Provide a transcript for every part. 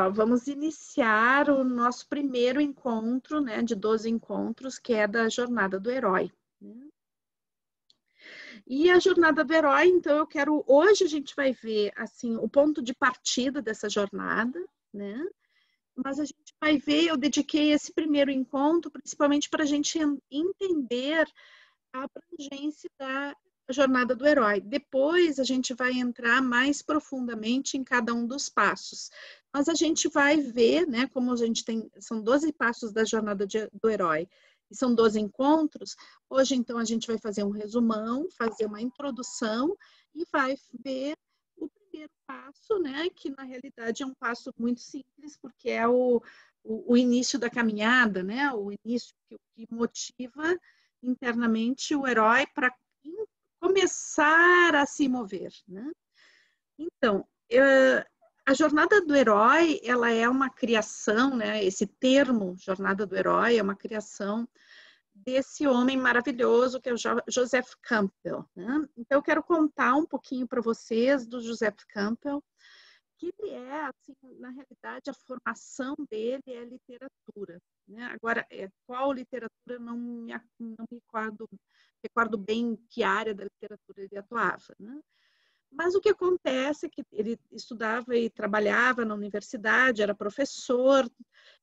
ó, vamos iniciar o nosso primeiro encontro, né, de 12 encontros, que é da Jornada do Herói. E a Jornada do Herói, então, hoje a gente vai ver, assim, o ponto de partida dessa jornada, né? Mas a gente vai ver, eu dediquei esse primeiro encontro principalmente para a gente entender a abrangência da Jornada do Herói. Depois a gente vai entrar mais profundamente em cada um dos passos. Mas a gente vai ver, né, como a gente tem, são 12 passos da Jornada do Herói, e são 12 encontros. Hoje, então, a gente vai fazer um resumão, fazer uma introdução e vai ver o primeiro passo, né, que na realidade é um passo muito simples, porque é o início da caminhada, né, o início que motiva internamente o herói para começar a se mover, né? Então, a jornada do herói, ela é uma criação, né? Esse termo, jornada do herói, é uma criação desse homem maravilhoso que é o Joseph Campbell, né? Então, eu quero contar um pouquinho para vocês do Joseph Campbell, que ele é, assim, na realidade, a formação dele é literatura, né? Agora, qual literatura, não me recordo bem que área da literatura ele atuava, né? Mas o que acontece é que ele estudava e trabalhava na universidade, era professor,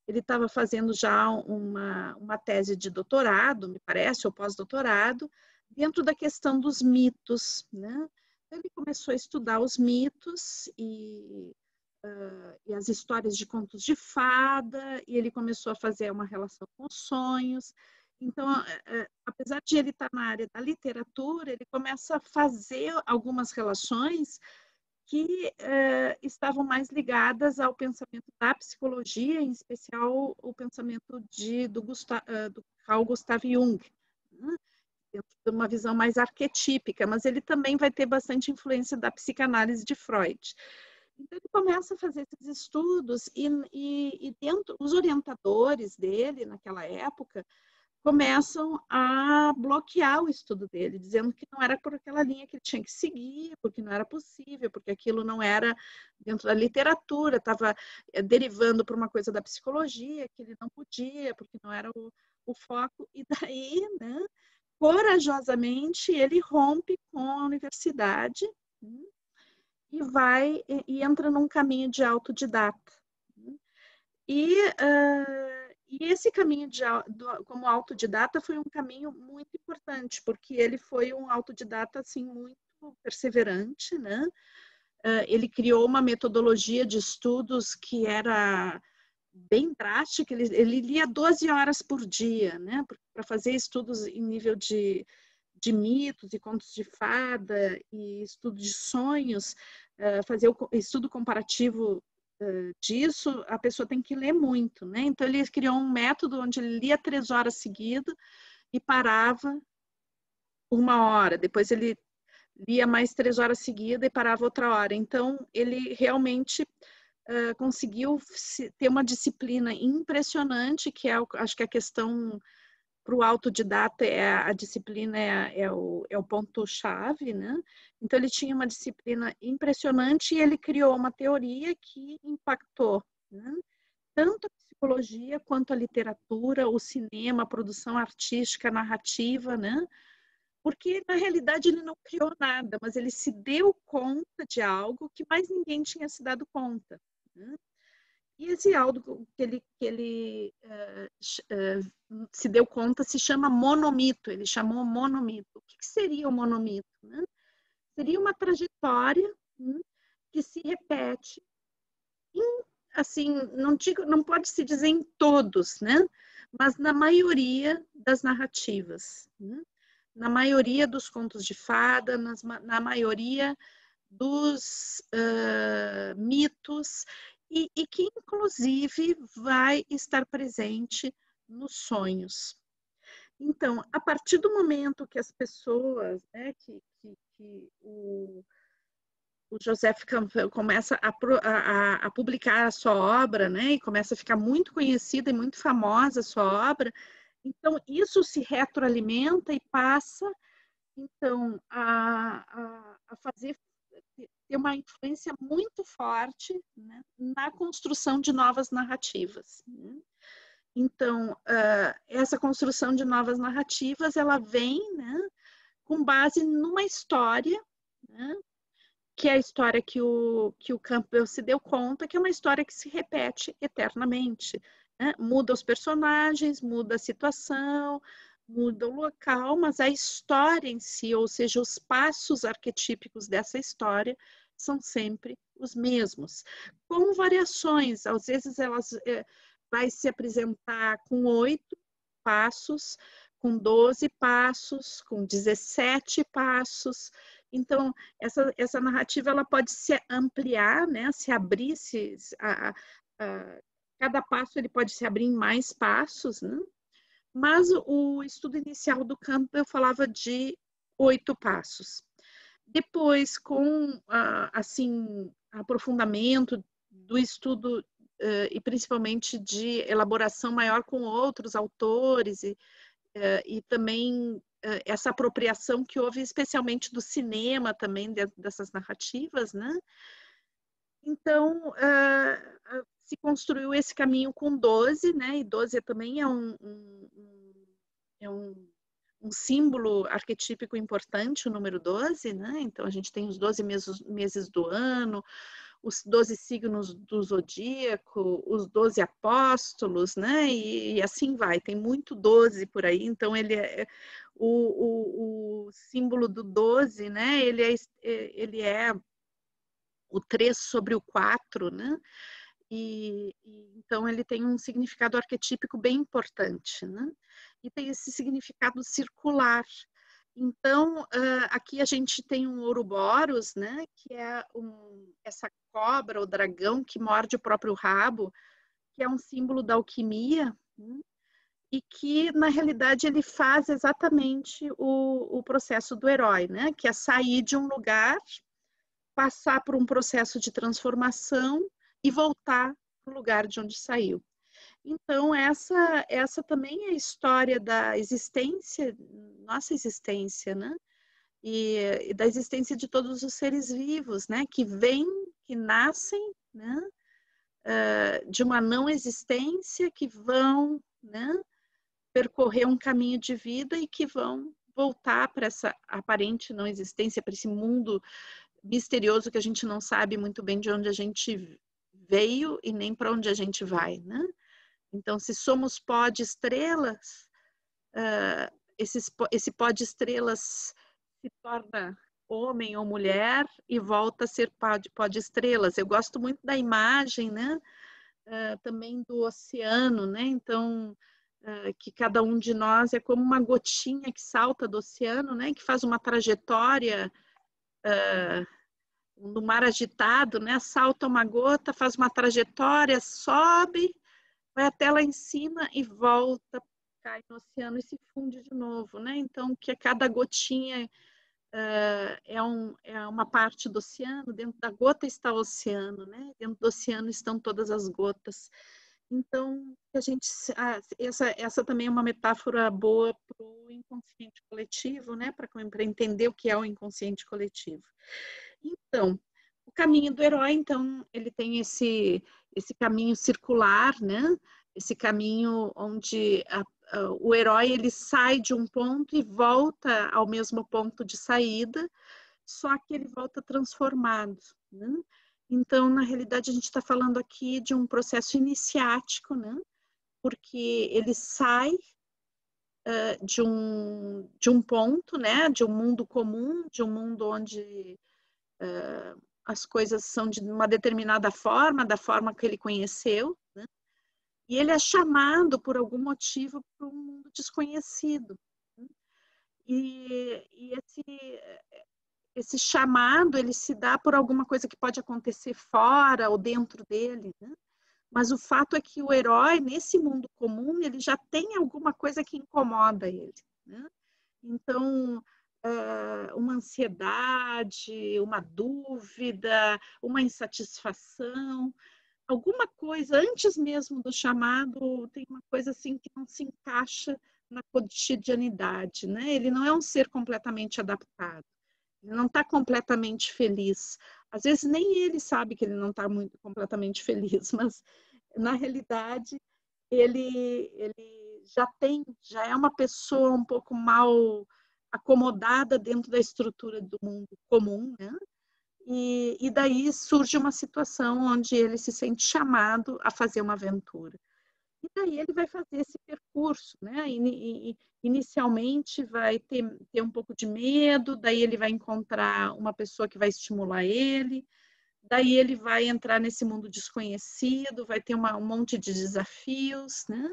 ele estava fazendo já uma tese de doutorado, me parece, ou pós-doutorado, dentro da questão dos mitos, né? Ele começou a estudar os mitos e as histórias de contos de fada, e ele começou a fazer uma relação com os sonhos. Então, apesar de ele estar na área da literatura, ele começa a fazer algumas relações que estavam mais ligadas ao pensamento da psicologia, em especial o pensamento do Carl Gustav Jung, né? Dentro de uma visão mais arquetípica, mas ele também vai ter bastante influência da psicanálise de Freud. Então, ele começa a fazer esses estudos e dentro, os orientadores dele, naquela época, começam a bloquear o estudo dele, dizendo que não era por aquela linha que ele tinha que seguir, porque não era possível, porque aquilo não era dentro da literatura, estava derivando para uma coisa da psicologia, que ele não podia, porque não era o foco. E daí, né, corajosamente, ele rompe com a universidade, né, e entra num caminho de autodidata. E esse caminho como autodidata foi um caminho muito importante, porque ele foi um autodidata assim, muito perseverante, né? Ele criou uma metodologia de estudos que era bem drástica, ele lia 12 horas por dia, né? Para fazer estudos em nível de mitos e contos de fada e estudo de sonhos, fazer o estudo comparativo disso, a pessoa tem que ler muito, né? Então, ele criou um método onde ele lia 3 horas seguidas e parava 1 hora. Depois, ele lia mais 3 horas seguidas e parava outra hora. Então, ele realmente conseguiu ter uma disciplina impressionante, que acho que a questão para o autodidata a disciplina é o ponto-chave, né? Então, ele tinha uma disciplina impressionante e ele criou uma teoria que impactou, né, tanto a psicologia quanto a literatura, o cinema, a produção artística, a narrativa, né? Porque, na realidade, ele não criou nada, mas ele se deu conta de algo que mais ninguém tinha se dado conta, né? E esse algo que ele se deu conta se chama monomito, ele chamou monomito. O que seria o monomito, né? Seria uma trajetória, né, que se repete, assim, não pode se dizer em todos, né? Mas na maioria das narrativas, né? Na maioria dos contos de fada, na maioria dos mitos, e que, inclusive, vai estar presente nos sonhos. Então, a partir do momento que as pessoas, né, que o Joseph Campbell começa a publicar a sua obra, né, e começa a ficar muito conhecida e muito famosa a sua obra, então, isso se retroalimenta e passa, então, a fazer ter uma influência muito forte, né, na construção de novas narrativas, né? Então, essa construção de novas narrativas, ela vem, né, com base numa história, né, que é a história que o Campbell se deu conta, que é uma história que se repete eternamente, né? Muda os personagens, muda a situação, muda o local, mas a história em si, ou seja, os passos arquetípicos dessa história, são sempre os mesmos, com variações. Às vezes elas vai se apresentar com 8 passos, com 12 passos, com 17 passos. Então, essa narrativa ela pode se ampliar, né? Se abrir, cada passo ele pode se abrir em mais passos, né? Mas o estudo inicial do Campbell falava de 8 passos. Depois, com assim, aprofundamento do estudo e principalmente de elaboração maior com outros autores e também essa apropriação que houve especialmente do cinema também dessas narrativas, né? Então, se construiu esse caminho com 12, né? E 12 também é um símbolo arquetípico importante, o número 12, né? Então, a gente tem os 12 meses do ano, os 12 signos do zodíaco, os 12 apóstolos, né? E assim vai, tem muito 12 por aí, então ele é o símbolo do 12, né? Ele é o 3 sobre o 4, né? Então ele tem um significado arquetípico bem importante, né? E tem esse significado circular. Então, aqui a gente tem um Ouroboros, né? Que é essa cobra, o dragão que morde o próprio rabo, que é um símbolo da alquimia, né? E que, na realidade, ele faz exatamente o processo do herói, né? Que é sair de um lugar, passar por um processo de transformação e voltar para o lugar de onde saiu. Então, essa também é a história da existência, nossa existência, né? E da existência de todos os seres vivos, né? Que vêm, que nascem, né? De uma não existência, que vão, né? Percorrer um caminho de vida e que vão voltar para essa aparente não existência, para esse mundo misterioso que a gente não sabe muito bem de onde a gente veio e nem para onde a gente vai, né? Então, se somos pó de estrelas, esse pó de estrelas se torna homem ou mulher e volta a ser pó de estrelas. Eu gosto muito da imagem, né? Também do oceano, né? Então, que cada um de nós é como uma gotinha que salta do oceano, né? Que faz uma trajetória no mar agitado, né? Salta uma gota, faz uma trajetória, sobe, vai até lá em cima e volta, cai no oceano e se funde de novo, né? Então, que cada gotinha é uma parte do oceano, dentro da gota está o oceano, né? Dentro do oceano estão todas as gotas. Então, essa também é uma metáfora boa para o inconsciente coletivo, né? Para entender o que é o inconsciente coletivo. Então, o caminho do herói, então, ele tem esse caminho circular, né? Esse caminho onde o herói ele sai de um ponto e volta ao mesmo ponto de saída, só que ele volta transformado, né? Então, na realidade, a gente está falando aqui de um processo iniciático, né? Porque ele sai de um ponto, né? De um mundo comum, de um mundo onde as coisas são de uma determinada forma, da forma que ele conheceu, né? E ele é chamado por algum motivo para um mundo desconhecido. Né? E esse chamado, ele se dá por alguma coisa que pode acontecer fora ou dentro dele, né? Mas o fato é que o herói, nesse mundo comum, ele já tem alguma coisa que incomoda ele, né? Então, uma ansiedade, uma dúvida, uma insatisfação, alguma coisa antes mesmo do chamado, tem uma coisa assim que não se encaixa na cotidianidade, né? Ele não é um ser completamente adaptado. Ele não está completamente feliz. Às vezes nem ele sabe que ele não está muito completamente feliz, mas na realidade ele já é uma pessoa um pouco mal acomodada dentro da estrutura do mundo comum, né? E daí surge uma situação onde ele se sente chamado a fazer uma aventura. E daí ele vai fazer esse percurso, né? Inicialmente vai ter um pouco de medo, daí ele vai encontrar uma pessoa que vai estimular ele, daí ele vai entrar nesse mundo desconhecido, vai ter um monte de desafios, né?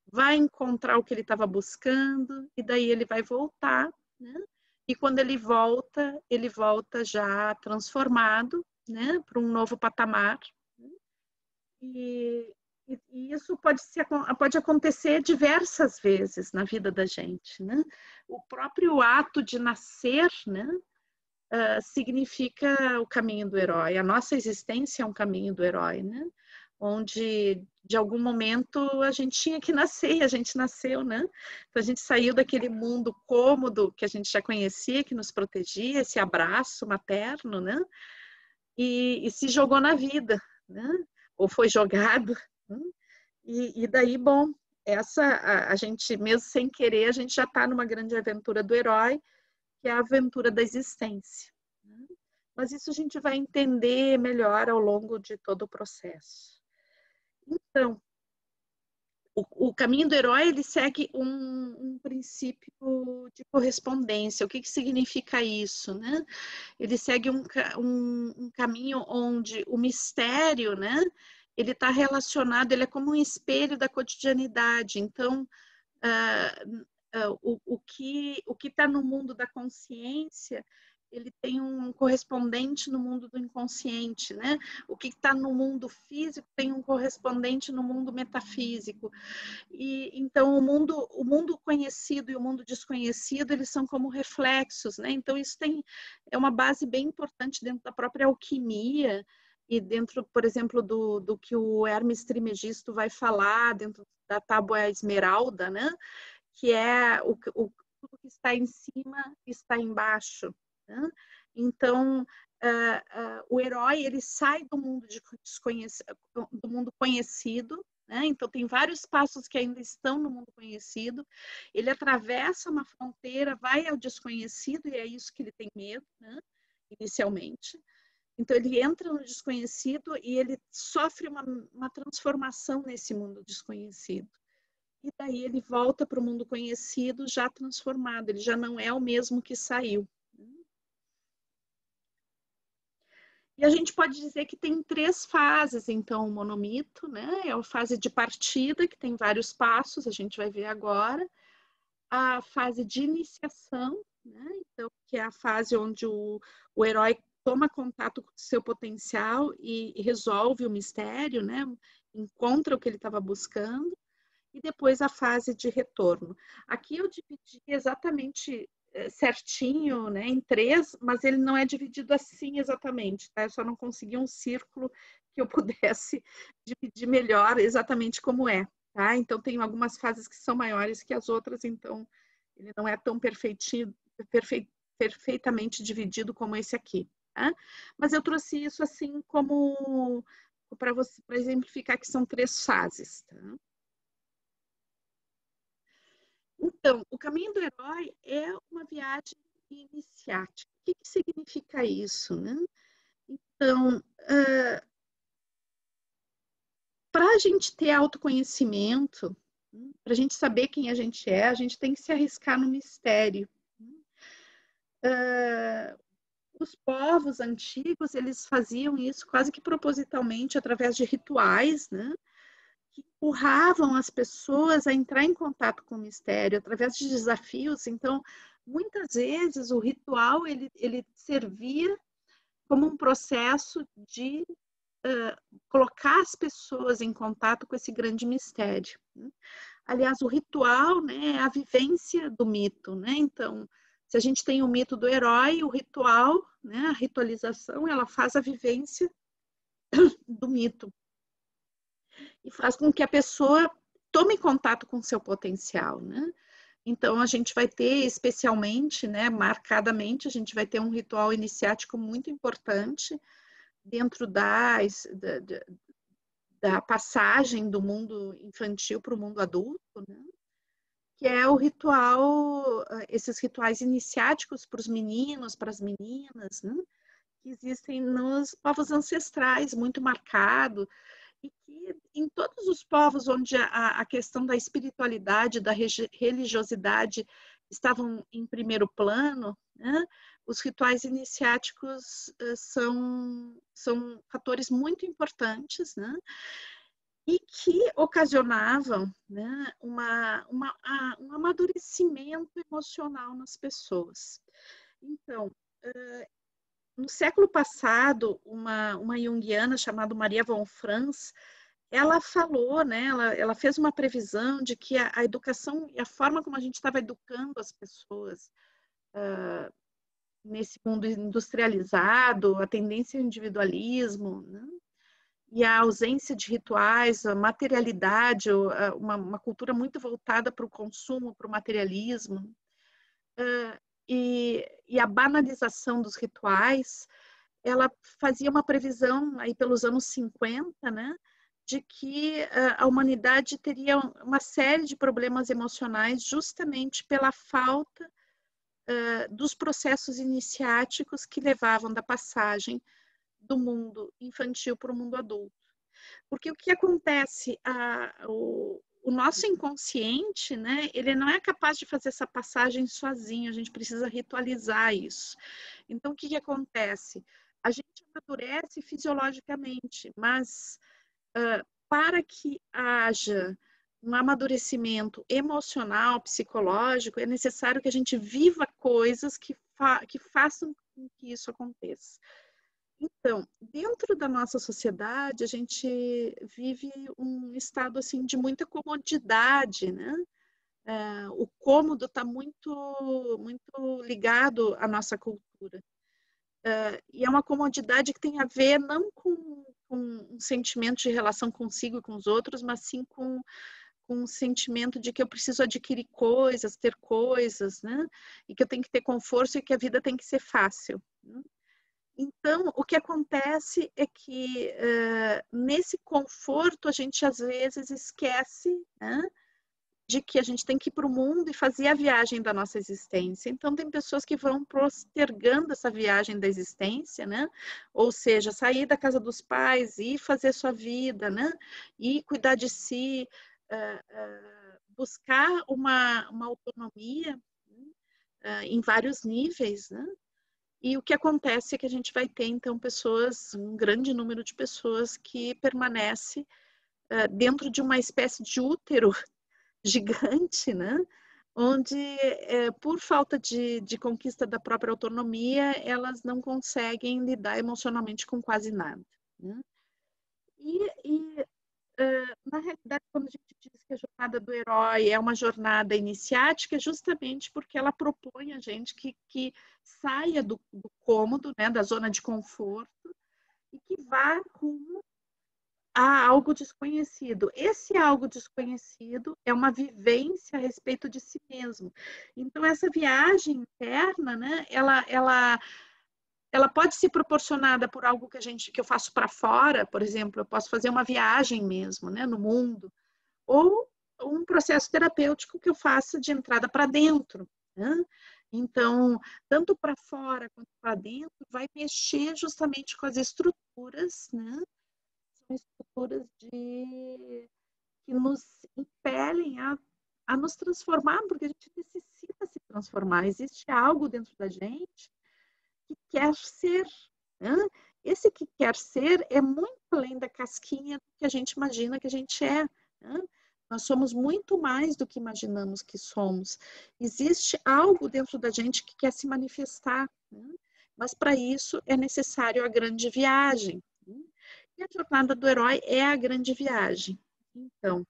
Vai encontrar o que ele estava buscando, e daí ele vai voltar, né? E quando ele volta já transformado, né? Para um novo patamar. Né? E isso pode acontecer diversas vezes na vida da gente, né? O próprio ato de nascer, né? Significa o caminho do herói. A nossa existência é um caminho do herói, né? Onde, de algum momento, a gente tinha que nascer, e a gente nasceu, né? Então, a gente saiu daquele mundo cômodo que a gente já conhecia, que nos protegia, esse abraço materno, né? E se jogou na vida, né? Ou foi jogado, né? E daí, bom, a gente, mesmo sem querer, a gente já está numa grande aventura do herói, que é a aventura da existência. Mas isso a gente vai entender melhor ao longo de todo o processo. Então, o caminho do herói, ele segue um princípio de correspondência. O que significa isso, né? Ele segue um caminho onde o mistério, né? Ele está relacionado, ele é como um espelho da cotidianidade. Então, o que está no mundo da consciência, ele tem um correspondente no mundo do inconsciente, né? O que está no mundo físico tem um correspondente no mundo metafísico. E então o mundo conhecido e o mundo desconhecido, eles são como reflexos, né? Então isso é uma base bem importante dentro da própria alquimia e dentro, por exemplo, do que o Hermes Trismegisto vai falar dentro da tábua esmeralda, né? Que é tudo que está em cima está embaixo. Né? Então, o herói, ele sai do mundo do mundo conhecido, né? Então tem vários passos que ainda estão no mundo conhecido, ele atravessa uma fronteira, vai ao desconhecido, e é isso que ele tem medo, né? Inicialmente. Então ele entra no desconhecido e ele sofre uma transformação nesse mundo desconhecido. E daí ele volta para o mundo conhecido já transformado, ele já não é o mesmo que saiu. E a gente pode dizer que tem 3 fases, então, o monomito, né? É a fase de partida, que tem vários passos, a gente vai ver agora. A fase de iniciação, né? Então, que é a fase onde o herói toma contato com o seu potencial e resolve o mistério, né? Encontra o que ele estava buscando. E depois a fase de retorno. Aqui eu dividi exatamente certinho, né, em 3, mas ele não é dividido assim exatamente, tá? Eu só não consegui um círculo que eu pudesse dividir melhor exatamente como é, tá? Então tem algumas fases que são maiores que as outras, então ele não é tão perfeitamente dividido como esse aqui, tá? Mas eu trouxe isso assim como para exemplificar que são 3 fases, tá? Então, o caminho do herói é uma viagem iniciática. O que significa isso, né? Então, para a gente ter autoconhecimento, para a gente saber quem a gente tem que se arriscar no mistério. Os povos antigos, eles faziam isso quase que propositalmente, através de rituais, né? Que empurravam as pessoas a entrar em contato com o mistério através de desafios. Então, muitas vezes o ritual ele servia como um processo de colocar as pessoas em contato com esse grande mistério. Aliás, o ritual, né, é a vivência do mito, né? Então, se a gente tem o mito do herói, o ritual, né, a ritualização, ela faz a vivência do mito e faz com que a pessoa tome contato com seu potencial, né? Então, a gente vai ter especialmente, né, marcadamente, a gente vai ter um ritual iniciático muito importante dentro da passagem do mundo infantil para o mundo adulto, né? Que é o ritual, esses rituais iniciáticos para os meninos, para as meninas, né? Que existem nos povos ancestrais, muito marcado, e que em todos os povos onde a questão da espiritualidade, da religiosidade estavam em primeiro plano, né? Os rituais iniciáticos são fatores muito importantes, né? E que ocasionavam, né, um amadurecimento emocional nas pessoas. Então, no século passado, uma junguiana chamada Maria von Franz, ela falou, né, ela fez uma previsão de que a educação e a forma como a gente estava educando as pessoas nesse mundo industrializado, a tendência ao individualismo, né, e a ausência de rituais, a materialidade, uma cultura muito voltada para o consumo, para o materialismo, e a banalização dos rituais, ela fazia uma previsão aí pelos anos 50, né, de que a humanidade teria uma série de problemas emocionais justamente pela falta dos processos iniciáticos que levavam da passagem do mundo infantil para o mundo adulto. Porque o que acontece, o nosso inconsciente, né, ele não é capaz de fazer essa passagem sozinho, a gente precisa ritualizar isso. Então, o que acontece? A gente amadurece fisiologicamente, mas para que haja um amadurecimento emocional, psicológico, é necessário que a gente viva coisas que façam com que isso aconteça. Então, dentro da nossa sociedade, a gente vive um estado assim de muita comodidade, né? O cômodo está muito ligado à nossa cultura. E é uma comodidade que tem a ver não com um sentimento de relação consigo e com os outros, mas sim com um sentimento de que eu preciso adquirir coisas, ter coisas, né? E que eu tenho que ter conforto e que a vida tem que ser fácil, né? Então, o que acontece é que nesse conforto a gente às vezes esquece, né, de que a gente tem que ir para o mundo e fazer a viagem da nossa existência. Então, tem pessoas que vão postergando essa viagem da existência, né? Ou seja, sair da casa dos pais e fazer sua vida, né? E cuidar de si, buscar uma autonomia em vários níveis, né? E o que acontece é que a gente vai ter, então, um grande número de pessoas que permanece dentro de uma espécie de útero gigante, né? Onde, por falta de conquista da própria autonomia, elas não conseguem lidar emocionalmente com quase nada, né? E na realidade, quando a gente diz que a jornada do herói é uma jornada iniciática, é justamente porque ela propõe a gente que saia do cômodo, né, da zona de conforto, e que vá rumo a algo desconhecido. Esse algo desconhecido é uma vivência a respeito de si mesmo. Então, essa viagem interna, né, ela pode ser proporcionada por algo que eu faço para fora, por exemplo, eu posso fazer uma viagem mesmo, né, no mundo, ou um processo terapêutico que eu faça de entrada para dentro, né? Então, tanto para fora quanto para dentro, vai mexer justamente com as estruturas, né? São estruturas que nos impelem a nos transformar, porque a gente necessita se transformar. Existe algo dentro da gente que quer ser, né? Esse que quer ser é muito além da casquinha que a gente imagina que a gente é, né? Nós somos muito mais do que imaginamos que somos. Existe algo dentro da gente que quer se manifestar, né? Mas para isso é necessário a grande viagem, né? E a jornada do herói é a grande viagem. Então,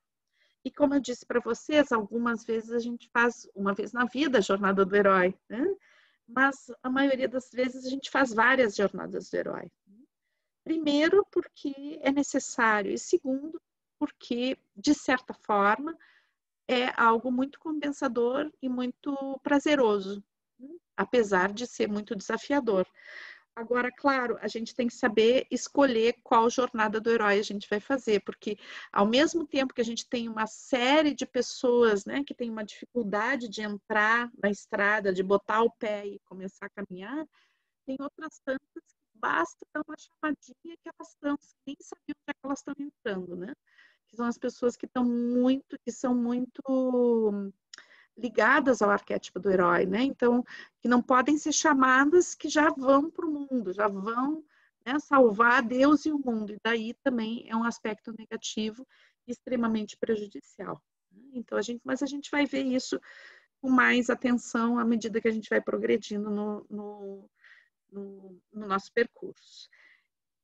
e como eu disse para vocês, algumas vezes a gente faz uma vez na vida a jornada do herói, né? Mas a maioria das vezes a gente faz várias jornadas do herói. Primeiro, porque é necessário, e segundo, porque, de certa forma, é algo muito compensador e muito prazeroso, apesar de ser muito desafiador. Agora, claro, a gente tem que saber escolher qual jornada do herói a gente vai fazer, porque ao mesmo tempo que a gente tem uma série de pessoas, né, que tem uma dificuldade de entrar na estrada, de botar o pé e começar a caminhar, tem outras tantas que basta dar uma chamadinha que elas estão, nem sabiam onde é que elas estão entrando, né? Que são as pessoas que são muito ligadas ao arquétipo do herói, né? Então, que não podem ser chamadas que já vão para o mundo, já vão, né, salvar Deus e o mundo. E daí também é um aspecto negativo e extremamente prejudicial. Então, mas a gente vai ver isso com mais atenção à medida que a gente vai progredindo no nosso percurso.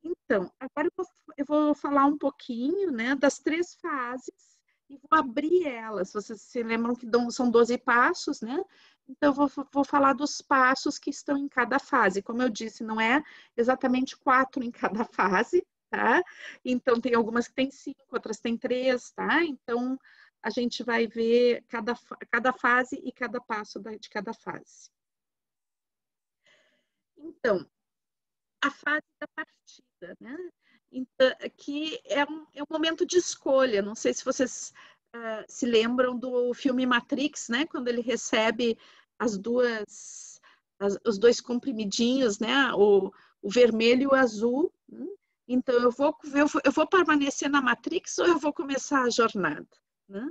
Então, agora eu vou falar um pouquinho, né, das 3 fases e vou abrir elas. Vocês se lembram que são 12 passos, né? Então, eu vou falar dos passos que estão em cada fase. Como eu disse, não é exatamente 4 em cada fase, tá? Então, tem algumas que tem 5, outras tem 3, tá? Então, a gente vai ver cada fase e cada passo de cada fase. Então, a fase da partida, né? Então, que é um momento de escolha. Não sei se vocês se lembram do filme Matrix, né? Quando ele recebe os 2 comprimidinhos, né? O vermelho e o azul. Né? Então, eu vou permanecer na Matrix ou eu vou começar a jornada? Né?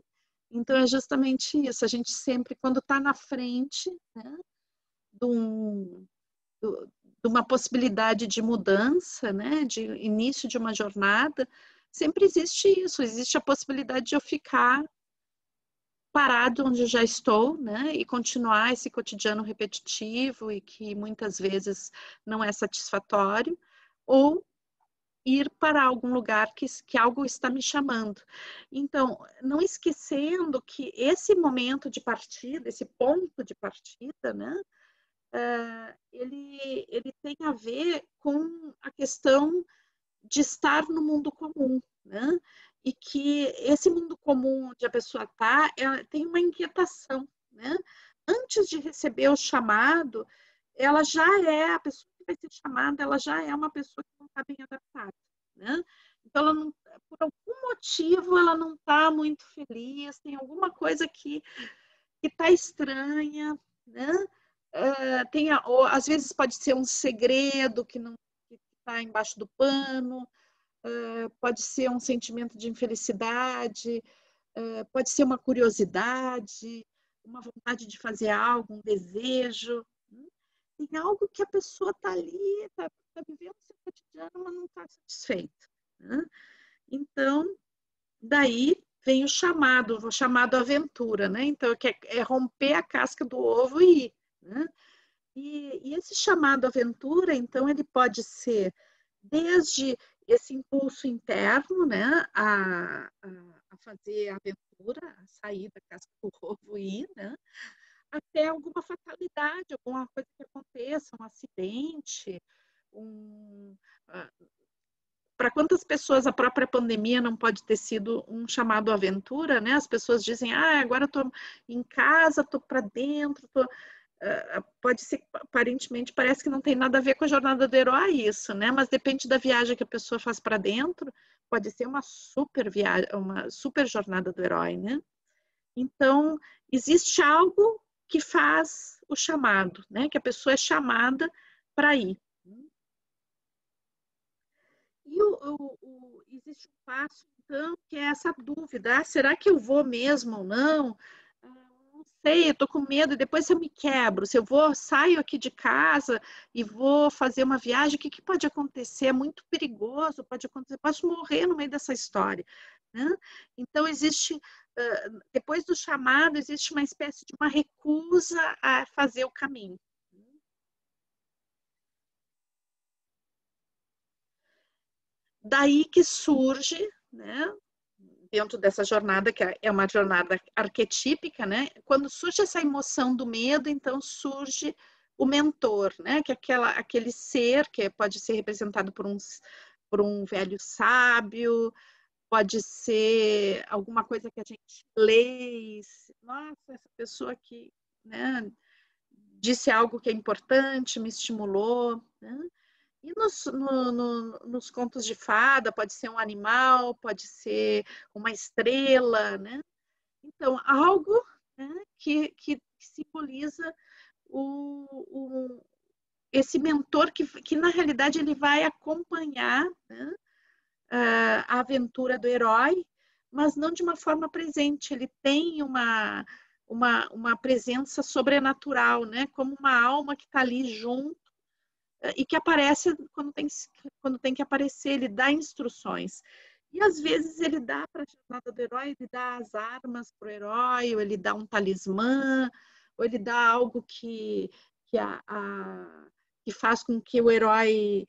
Então, é justamente isso. A gente sempre, quando está na frente, né, de um, de uma possibilidade de mudança, né, de início de uma jornada, sempre existe isso, existe a possibilidade de eu ficar parado onde eu já estou, né, e continuar esse cotidiano repetitivo e que muitas vezes não é satisfatório, ou ir para algum lugar que algo está me chamando. Então, não esquecendo que esse momento de partida, esse ponto de partida, né, ele tem a ver com a questão de estar no mundo comum, né? E que esse mundo comum onde a pessoa está, tem uma inquietação, né? Antes de receber o chamado, ela já é, a pessoa que vai ser chamada, ela já é uma pessoa que não está bem adaptada, né? Então, ela não, por algum motivo, ela não está muito feliz, tem alguma coisa que está estranha, né? Ou, às vezes pode ser um segredo que não está embaixo do pano, pode ser um sentimento de infelicidade, pode ser uma curiosidade, uma vontade de fazer algo, um desejo. Né? Tem algo que a pessoa está ali, está vivendo o seu cotidiano, mas não está satisfeita. Né? Então, daí vem o chamado aventura, né? Então, é romper a casca do ovo e ir. Né? E esse chamado aventura, então, ele pode ser desde esse impulso interno, né, a fazer a aventura, a sair da casca do ovo e ir, né, até alguma fatalidade, alguma coisa que aconteça, um acidente, para quantas pessoas a própria pandemia não pode ter sido um chamado aventura, né? As pessoas dizem, agora eu estou em casa, estou para dentro, pode ser, aparentemente, parece que não tem nada a ver com a jornada do herói isso, né? Mas depende da viagem que a pessoa faz para dentro, pode ser uma super viagem, uma super jornada do herói, né? Então, existe algo que faz o chamado, né? Que a pessoa é chamada para ir. E existe um passo, então, que é essa dúvida: será que eu vou mesmo ou não? Não sei, eu estou com medo, e depois se eu me quebro, se eu saio aqui de casa e vou fazer uma viagem, o que pode acontecer? É muito perigoso, pode acontecer, posso morrer no meio dessa história. Né? Então, depois do chamado, existe uma espécie de uma recusa a fazer o caminho. Daí que surge, né, dentro dessa jornada, que é uma jornada arquetípica, né, quando surge essa emoção do medo, então surge o mentor, né, que é aquele ser que pode ser representado por um velho sábio, pode ser alguma coisa que a gente lê, nossa, essa pessoa aqui, né, disse algo que é importante, me estimulou, né? E nos contos de fada, pode ser um animal, pode ser uma estrela, né? Então, algo, né, que simboliza esse mentor que, na realidade, ele vai acompanhar, né, a aventura do herói, mas não de uma forma presente. Ele tem uma presença sobrenatural, né? Como uma alma que está ali junto e que aparece quando tem que aparecer. Ele dá instruções. E às vezes ele dá para a jornada do herói, ele dá as armas para o herói, ou ele dá um talismã, ou ele dá algo que faz com que o herói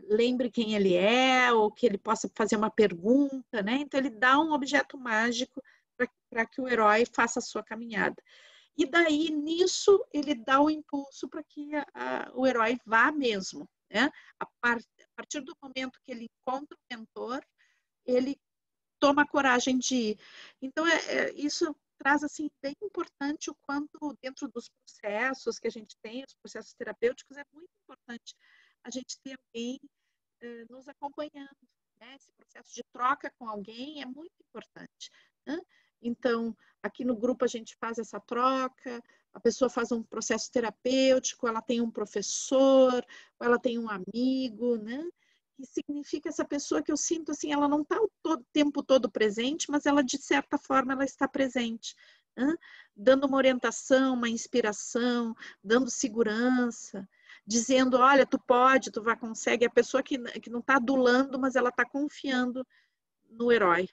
lembre quem ele é, ou que ele possa fazer uma pergunta, né? Então ele dá um objeto mágico para que o herói faça a sua caminhada. E daí, nisso, ele dá o impulso para que o herói vá mesmo, né? A partir do momento que ele encontra o mentor, ele toma a coragem de ir. Então, isso traz, assim, bem importante o quanto dentro dos processos que a gente tem, os processos terapêuticos, é muito importante a gente ter alguém nos acompanhando, né? Esse processo de troca com alguém é muito importante, né? Então, aqui no grupo a gente faz essa troca, a pessoa faz um processo terapêutico, ela tem um professor, ou ela tem um amigo, né? Que significa essa pessoa que eu sinto assim, ela não está o tempo todo presente, mas ela, de certa forma, ela está presente, né? Dando uma orientação, uma inspiração, dando segurança, dizendo, olha, tu pode, tu vai consegue. A pessoa que não está adulando, mas ela está confiando no herói.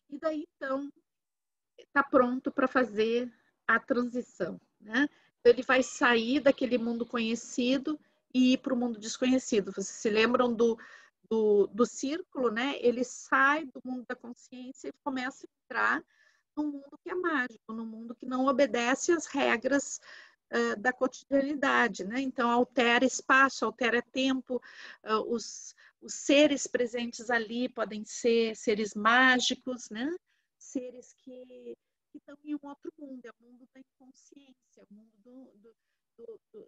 E daí, então, está pronto para fazer a transição, né? Ele vai sair daquele mundo conhecido e ir para o mundo desconhecido. Vocês se lembram do círculo, né? Ele sai do mundo da consciência e começa a entrar num mundo que é mágico, num mundo que não obedece às regras da cotidianidade, né? Então, altera espaço, altera tempo, os seres presentes ali podem ser seres mágicos, né? Seres que estão em um outro mundo, é o mundo da inconsciência, é o mundo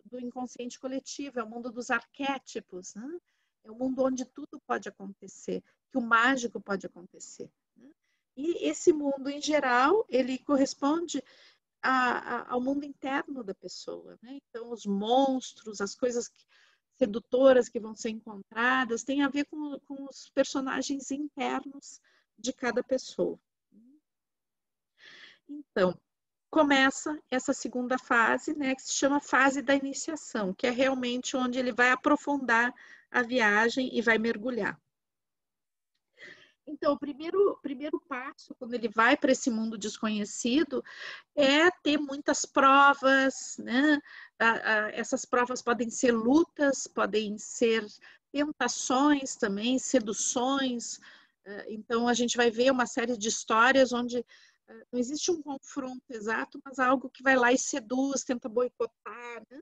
do inconsciente coletivo, é o mundo dos arquétipos, né? É o mundo onde tudo pode acontecer, que o mágico pode acontecer, né? E esse mundo, em geral, ele corresponde ao mundo interno da pessoa, né? Então, os monstros, as coisas sedutoras que vão ser encontradas, tem a ver com os personagens internos de cada pessoa. Então, começa essa segunda fase, né, que se chama fase da iniciação, que é realmente onde ele vai aprofundar a viagem e vai mergulhar. Então, o primeiro passo, quando ele vai para esse mundo desconhecido, é ter muitas provas, né? Essas provas podem ser lutas, podem ser tentações também, seduções. Então, a gente vai ver uma série de histórias onde não existe um confronto exato, mas algo que vai lá e seduz, tenta boicotar, né?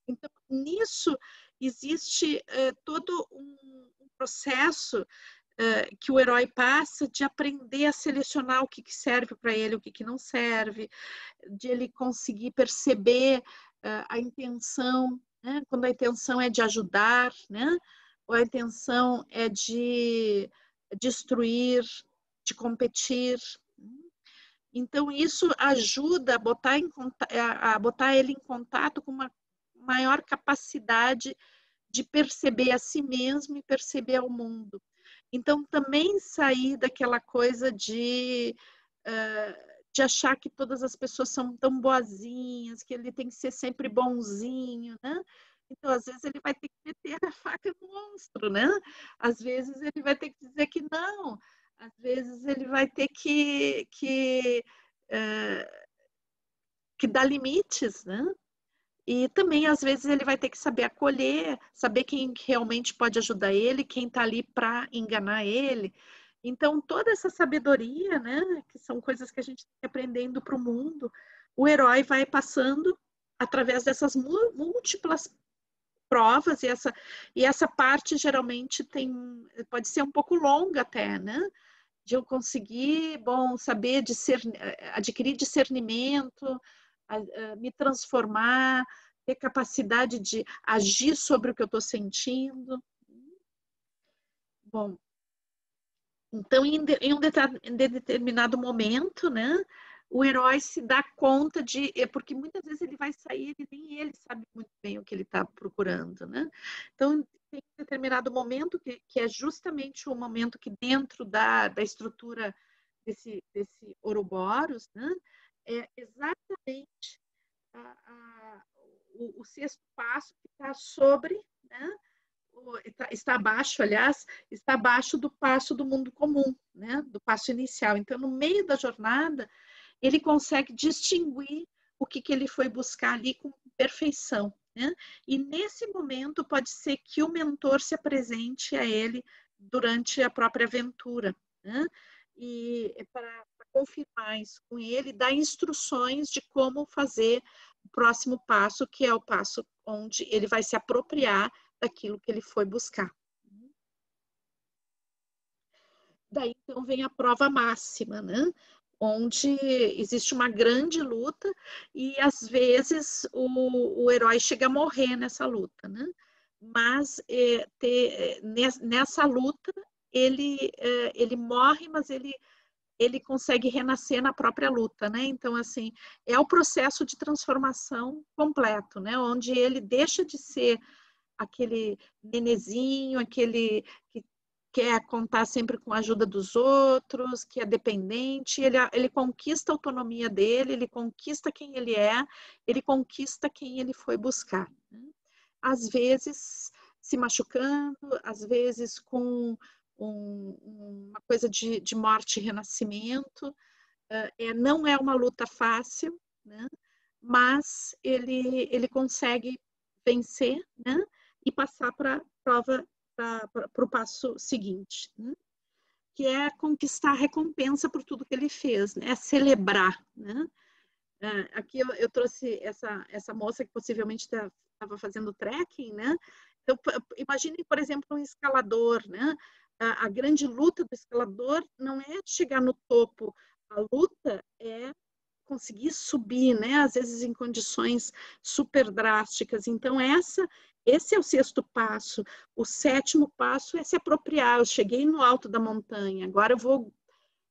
Então, nisso existe todo um processo que o herói passa de aprender a selecionar o que serve para ele, o que não serve, de ele conseguir perceber a intenção, né? Quando a intenção é de ajudar, né? Ou a intenção é de destruir, de competir. Então, isso ajuda a botar ele em contato com uma maior capacidade de perceber a si mesmo e perceber o mundo. Então, também sair daquela coisa de achar que todas as pessoas são tão boazinhas, que ele tem que ser sempre bonzinho, né? Então, às vezes, ele vai ter que meter a faca no monstro, né? Às vezes, ele vai ter que dizer que não. Às vezes, ele vai ter que dar limites, né? E também, às vezes, ele vai ter que saber acolher, saber quem realmente pode ajudar ele, quem está ali para enganar ele. Então, toda essa sabedoria, né, que são coisas que a gente está aprendendo para o mundo, o herói vai passando através dessas múltiplas provas, e essa parte geralmente pode ser um pouco longa até, né? De eu conseguir, bom, saber adquirir discernimento, me transformar, ter capacidade de agir sobre o que eu estou sentindo. Bom, então, em um determinado momento, né, o herói se dá conta porque muitas vezes ele vai sair e nem ele sabe muito bem o que ele está procurando, né? Então, tem um determinado momento que é justamente o momento que dentro da estrutura desse Ouroboros, né, é exatamente o sexto passo que está sobre, né, está abaixo, aliás, está abaixo do passo do mundo comum, né? Do passo inicial. Então, no meio da jornada, ele consegue distinguir o que ele foi buscar ali com perfeição, né? E nesse momento pode ser que o mentor se apresente a ele durante a própria aventura, né? E para confirmar isso com ele, dá instruções de como fazer o próximo passo, que é o passo onde ele vai se apropriar daquilo que ele foi buscar. Daí, então, vem a prova máxima, né? Onde existe uma grande luta e, às vezes, o herói chega a morrer nessa luta, né? Mas nessa luta, ele morre, mas ele consegue renascer na própria luta, né? Então, assim, é o processo de transformação completo, né? Onde ele deixa de ser aquele nenezinho, aquele que quer contar sempre com a ajuda dos outros, que é dependente, ele conquista a autonomia dele, ele conquista quem ele é, ele conquista quem ele foi buscar. Né? Às vezes se machucando, às vezes com uma coisa de morte e renascimento. Não é uma luta fácil, né? Mas ele consegue vencer, né? E passar para a prova, para o passo seguinte, né? Que é conquistar a recompensa por tudo que ele fez, né? É celebrar, né? Aqui eu trouxe essa moça que possivelmente estava fazendo trekking, né? Então, imagine, por exemplo, um escalador, né? A grande luta do escalador não é chegar no topo, a luta é conseguir subir, né? Às vezes em condições super drásticas. Então, esse é o sexto passo. O sétimo passo é se apropriar. Eu cheguei no alto da montanha, agora eu vou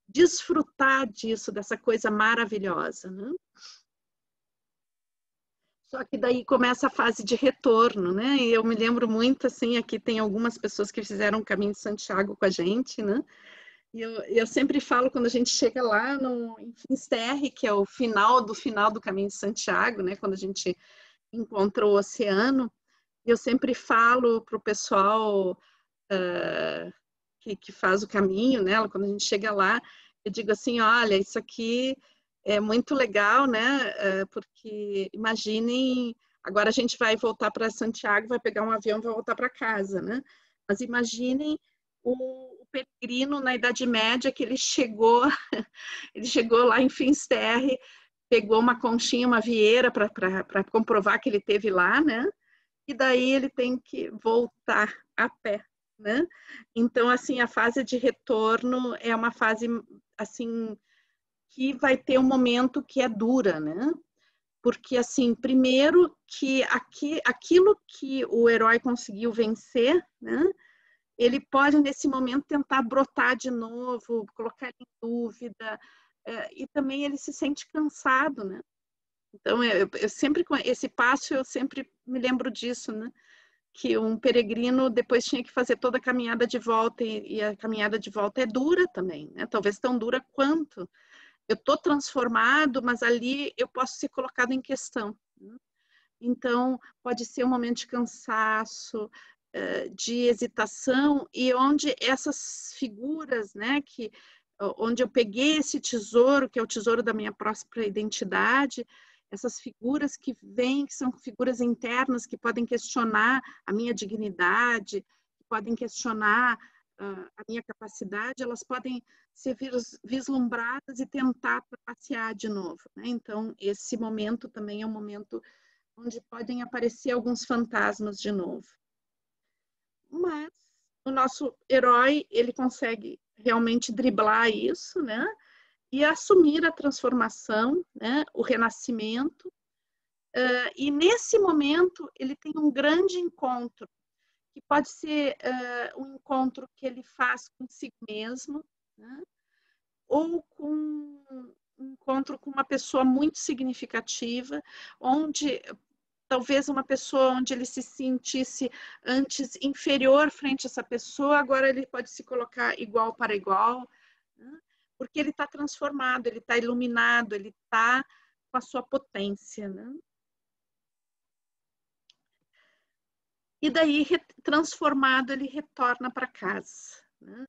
desfrutar disso, dessa coisa maravilhosa, né? Só que daí começa a fase de retorno, né? E eu me lembro muito, assim, aqui tem algumas pessoas que fizeram o caminho de Santiago com a gente, né? E eu sempre falo, quando a gente chega lá em Finisterre, que é o final do caminho de Santiago, né? Quando a gente encontra o oceano, eu sempre falo para o pessoal que faz o caminho, né? Quando a gente chega lá, eu digo assim, olha, isso aqui é muito legal, né? Porque imaginem, agora a gente vai voltar para Santiago, vai pegar um avião, vai voltar para casa, né? Mas imaginem o peregrino na Idade Média que ele chegou lá em Finisterre, pegou uma conchinha, uma vieira para comprovar que ele teve lá, né? E daí ele tem que voltar a pé, né? Então, assim, a fase de retorno é uma fase, assim, que vai ter um momento que é dura, né? Porque, assim, primeiro que aquilo que o herói conseguiu vencer, né? Ele pode, nesse momento, tentar brotar de novo, colocar em dúvida, e também ele se sente cansado, né? Então, eu sempre, com esse passo, eu sempre me lembro disso, né? Que um peregrino depois tinha que fazer toda a caminhada de volta, e a caminhada de volta é dura também, né? Talvez tão dura quanto. Eu estou transformado, mas ali eu posso ser colocado em questão. Né? Então, pode ser um momento de cansaço, de hesitação, e onde essas figuras, né, onde eu peguei esse tesouro, que é o tesouro da minha própria identidade, essas figuras que vêm, que são figuras internas, que podem questionar a minha dignidade, que podem questionar a minha capacidade, elas podem ser vislumbradas e tentar passear de novo. Né? Então, esse momento também é um momento onde podem aparecer alguns fantasmas de novo. Mas o nosso herói, ele consegue realmente driblar isso, né? E assumir a transformação, né? O renascimento. E nesse momento, ele tem um grande encontro, que pode ser um encontro que ele faz consigo mesmo, né? Ou com um encontro com uma pessoa muito significativa, onde talvez uma pessoa onde ele se sentisse antes inferior frente a essa pessoa, agora ele pode se colocar igual para igual, né? Porque ele está transformado, ele está iluminado, ele está com a sua potência, né? E daí, transformado, ele retorna para casa, né?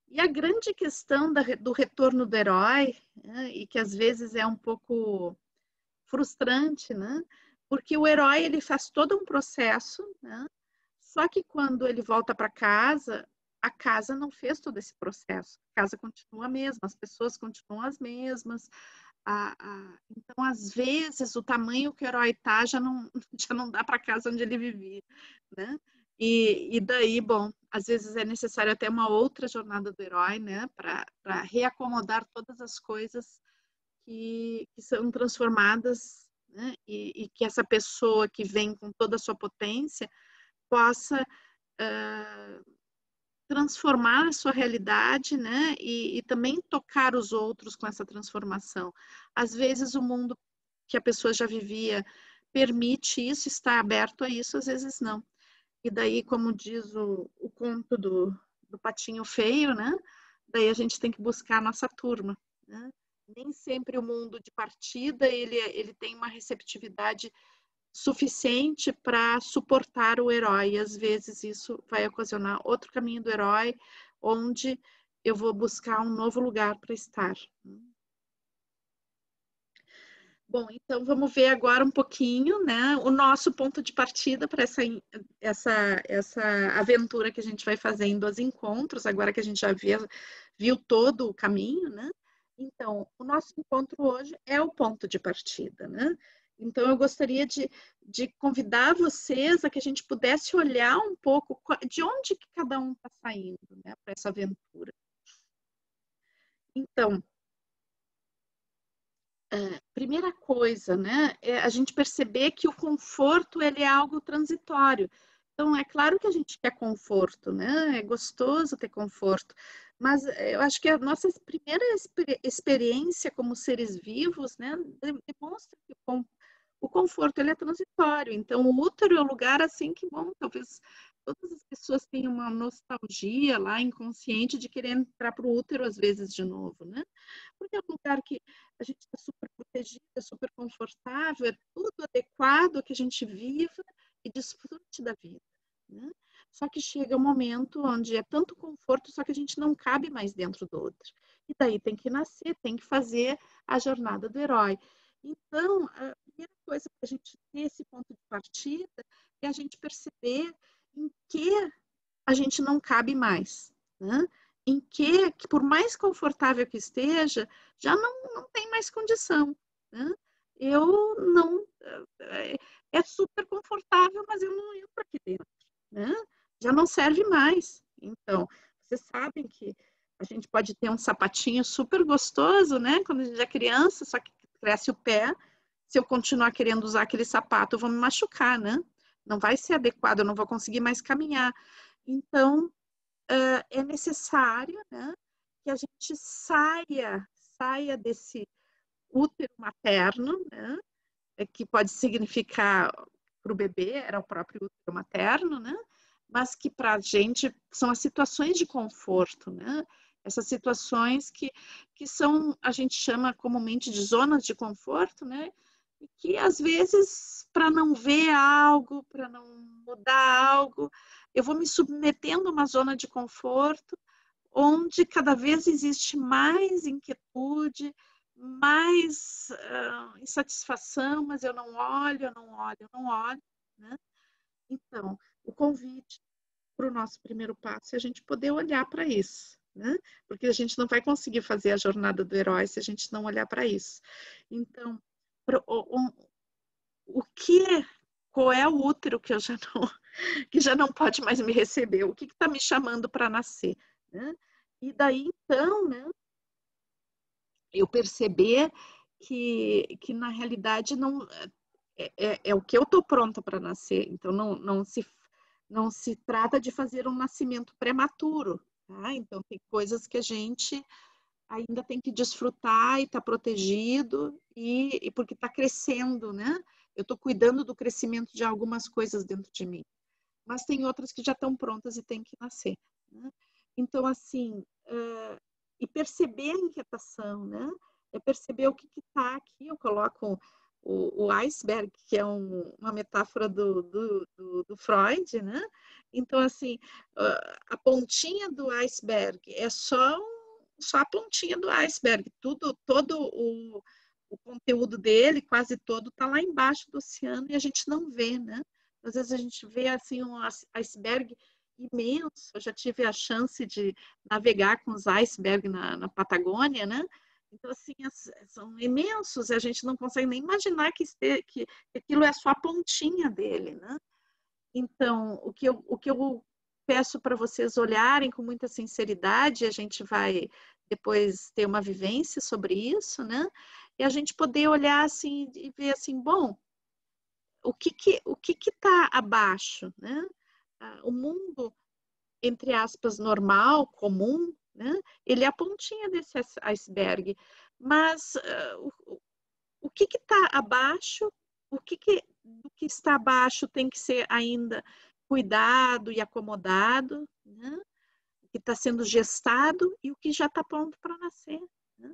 E a grande questão do retorno do herói, né, e que às vezes é um pouco frustrante, né? Porque o herói, ele faz todo um processo, né? Só que quando ele volta para casa, a casa não fez todo esse processo. A casa continua a mesma, as pessoas continuam as mesmas. Então, às vezes, o tamanho que o herói está já não, já não dá para a casa onde ele vivia, né? E daí, bom, às vezes é necessário até uma outra jornada do herói, né? Para reacomodar todas as coisas que são transformadas, né? E que essa pessoa que vem com toda a sua potência possa transformar a sua realidade, né? E também tocar os outros com essa transformação. Às vezes o mundo que a pessoa já vivia permite isso, está aberto a isso, às vezes não. E daí, como diz o conto do Patinho Feio, né? Daí a gente tem que buscar a nossa turma, né? Nem sempre o mundo de partida ele tem uma receptividade suficiente para suportar o herói. E às vezes isso vai ocasionar outro caminho do herói, onde eu vou buscar um novo lugar para estar. Bom, então vamos ver agora um pouquinho, né, o nosso ponto de partida para essa aventura que a gente vai fazer em 12 encontros, agora que a gente já viu todo o caminho, né? Então, o nosso encontro hoje é o ponto de partida, né? Então, eu gostaria de convidar vocês a que a gente pudesse olhar um pouco de onde que cada um está saindo, né, para essa aventura. Então, primeira coisa, né, é a gente perceber que o conforto ele é algo transitório. Então, é claro que a gente quer conforto, né? É gostoso ter conforto, mas eu acho que a nossa primeira experiência como seres vivos, né, demonstra que o conforto ele é transitório. Então, o útero é um lugar assim que, bom, talvez todas as pessoas tenham uma nostalgia lá inconsciente de querer entrar para o útero às vezes de novo, né? Porque é um lugar que a gente está super protegida, super confortável, é tudo adequado que a gente viva e desfrute da vida, né? Só que chega um momento onde é tanto conforto, só que a gente não cabe mais dentro do outro. E daí tem que nascer, tem que fazer a jornada do herói. Então, a primeira coisa para a gente ter esse ponto de partida é a gente perceber em que a gente não cabe mais, né? Em que por mais confortável que esteja, já não tem mais condição, né? Eu não... É super confortável, mas eu não entro aqui dentro, né? Já não serve mais. Então, vocês sabem que a gente pode ter um sapatinho super gostoso, né? Quando a gente é criança, só que cresce o pé. Se eu continuar querendo usar aquele sapato, eu vou me machucar, né? Não vai ser adequado, eu não vou conseguir mais caminhar. Então, é necessário, né, que a gente saia desse útero materno, né, que pode significar para o bebê, era o próprio útero materno, né, mas que para a gente são as situações de conforto, né, essas situações que são, a gente chama comumente de zonas de conforto, né, e que às vezes, para não ver algo, para não mudar algo, eu vou me submetendo a uma zona de conforto, onde cada vez existe mais inquietude, mais insatisfação, mas eu não olho, eu não olho, eu não olho, né? Então, o convite para o nosso primeiro passo é a gente poder olhar para isso, né? Porque a gente não vai conseguir fazer a jornada do herói se a gente não olhar para isso. Então, o que qual é o útero que eu já não, que já não pode mais me receber, o que está me chamando para nascer, né? E daí, então, né, eu perceber que na realidade não é o que eu estou pronta para nascer, então não se trata de fazer um nascimento prematuro, tá? Então tem coisas que a gente ainda tem que desfrutar e tá protegido e porque está crescendo, né? Eu estou cuidando do crescimento de algumas coisas dentro de mim, mas tem outras que já estão prontas e têm que nascer, né? Então, assim, e perceber a inquietação, né? É perceber o que está aqui. Eu coloco o iceberg, que é uma metáfora do Freud, né? Então, assim, a pontinha do iceberg é só a pontinha do iceberg. Todo o conteúdo dele, quase todo, está lá embaixo do oceano e a gente não vê, né? Às vezes a gente vê assim um iceberg imenso. Eu já tive a chance de navegar com os icebergs na Patagônia, né? Então, assim, são imensos e a gente não consegue nem imaginar que aquilo é só a pontinha dele, né? Então, o que eu peço para vocês olharem com muita sinceridade, a gente vai depois ter uma vivência sobre isso, né? E a gente poder olhar assim e ver assim, bom, o que está abaixo, né? O mundo, entre aspas, normal, comum, né? Ele é a pontinha desse iceberg, mas o que está abaixo, do que está abaixo tem que ser ainda cuidado e acomodado, né? O que está sendo gestado e o que já está pronto para nascer, né?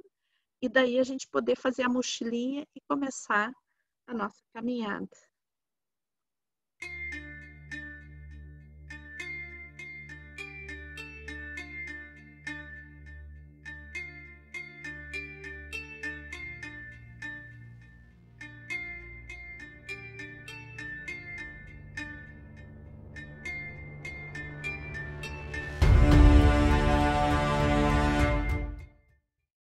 E daí a gente poder fazer a mochilinha e começar a nossa caminhada.